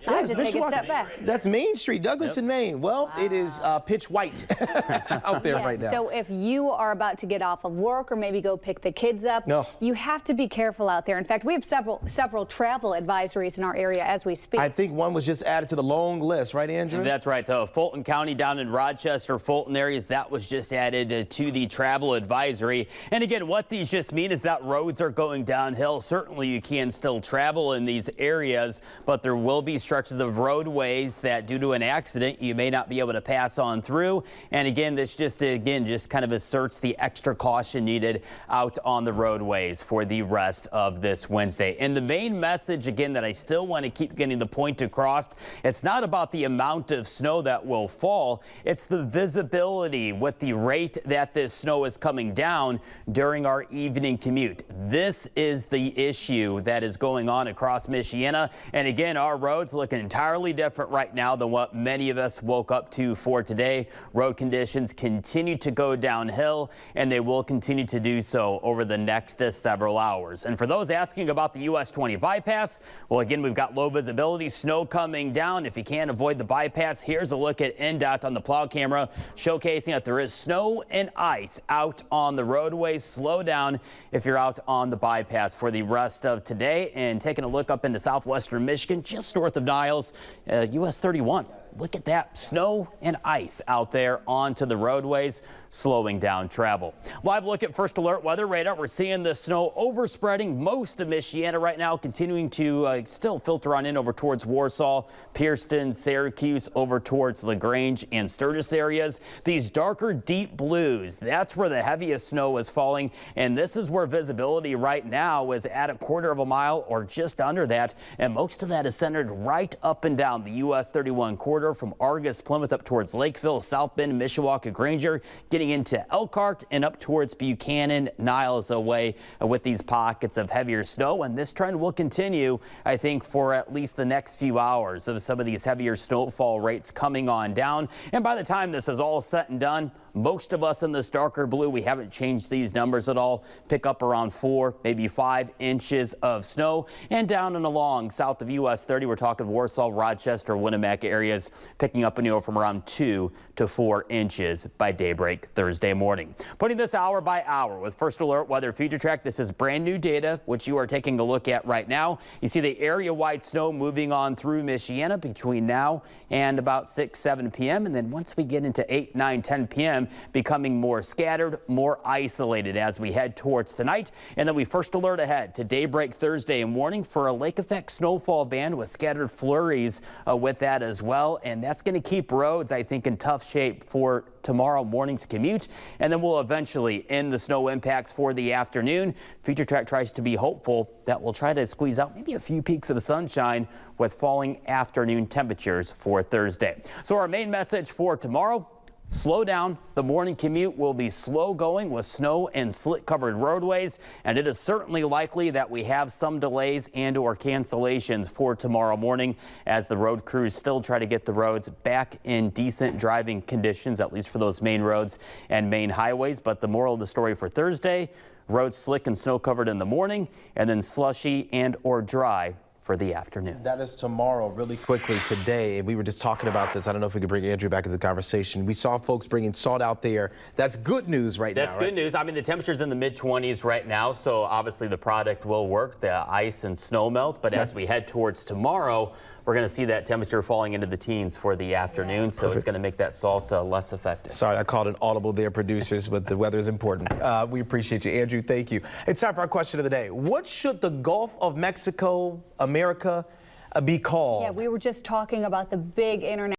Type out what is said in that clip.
I have it's to take a Mishawaka. step back. That's Main Street, Douglas in Maine. Well, it is pitch white out there right now. So if you are about to get off of work or maybe go pick the kids up, you have to be careful out there. In fact, we have several travel advisories in our area as we speak. I think one was just added to the long list, right, Andrew? That's right. Fulton County down in Rochester, Fulton areas, that was just added to the travel advisory. And again, what these just mean is that roads are going downhill. Certainly you can still travel in these areas, but there will be stretches of roadways that due to an accident you may not be able to pass on through. And again, this just kind of asserts the extra caution needed out on the roadways for the rest of this Wednesday. And the main message again that I still want to keep getting the point across, it's not about the amount of snow that will fall, it's the visibility with the rate that this snow is coming down during our evening commute. This is the issue that is going on across Michiana. And again, our roads looking entirely different right now than what many of us woke up to for today. Road conditions continue to go downhill, and they will continue to do so over the next several hours. And for those asking about the US 20 bypass, well, again, we've got low visibility, snow coming down. If you can't avoid the bypass, here's a look at NDOT on the plow camera showcasing that there is snow and ice out on the roadways. Slow down if you're out on the bypass for the rest of today. And taking a look up into southwestern Michigan, just north of Niles, US 31. Look at that snow and ice out there onto the roadways, slowing down travel. Live look at First Alert Weather Radar. We're seeing the snow overspreading most of Michiana right now, continuing to still filter on in over towards Warsaw, Pierceton, Syracuse, over towards LaGrange and Sturgis areas. These darker deep blues, that's where the heaviest snow is falling. And this is where visibility right now is at a quarter of a mile or just under that. And most of that is centered right up and down the US 31 corridor from Argus, Plymouth up towards Lakeville, South Bend, Mishawaka, Granger, getting into Elkhart and up towards Buchanan, Niles away with these pockets of heavier snow. And this trend will continue, I think, for at least the next few hours of some of these heavier snowfall rates coming on down. And by the time this is all said and done, most of us in this darker blue, we haven't changed these numbers at all, pick up around 4, maybe 5 inches of snow. And down and along south of US 30, we're talking Warsaw, Rochester, Winamac areas, picking up anywhere from around 2 to 4 inches by daybreak Thursday morning. Putting this hour by hour with First Alert Weather Future Track. This is brand new data, which you are taking a look at right now. You see the area-wide snow moving on through Michiana between now and about 6, 7 p.m. And then once we get into 8, 9, 10 p.m., becoming more scattered, more isolated as we head towards tonight. And then we first alert ahead to daybreak Thursday morning for a lake effect snowfall band with scattered flurries with that as well. And that's going to keep roads, I think, in tough shape for tomorrow morning's commute. And then we'll eventually end the snow impacts for the afternoon. Future Track tries to be hopeful that we'll try to squeeze out maybe a few peaks of sunshine with falling afternoon temperatures for Thursday. So our main message for tomorrow: slow down. The morning commute will be slow going with snow and slick covered roadways, and it is certainly likely that we have some delays and or cancellations for tomorrow morning as the road crews still try to get the roads back in decent driving conditions, at least for those main roads and main highways. But the moral of the story for Thursday: roads slick and snow covered in the morning, and then slushy and or dry for the afternoon. That is tomorrow. Really quickly today, we were just talking about this. I don't know if we could bring Andrew back into the conversation. We saw folks bringing salt out there. That's good news right now. That's good news. I mean, the temperature's in the mid-20s right now, so obviously the product will work, the ice and snow melt. But as we head towards tomorrow, we're going to see that temperature falling into the teens for the afternoon, so it's going to make that salt less effective. Sorry, I called an audible there, producers, but the weather is important. We appreciate you. Andrew, thank you. It's time for our question of the day. What should the Gulf of Mexico, America, be called? Yeah, we were just talking about the big international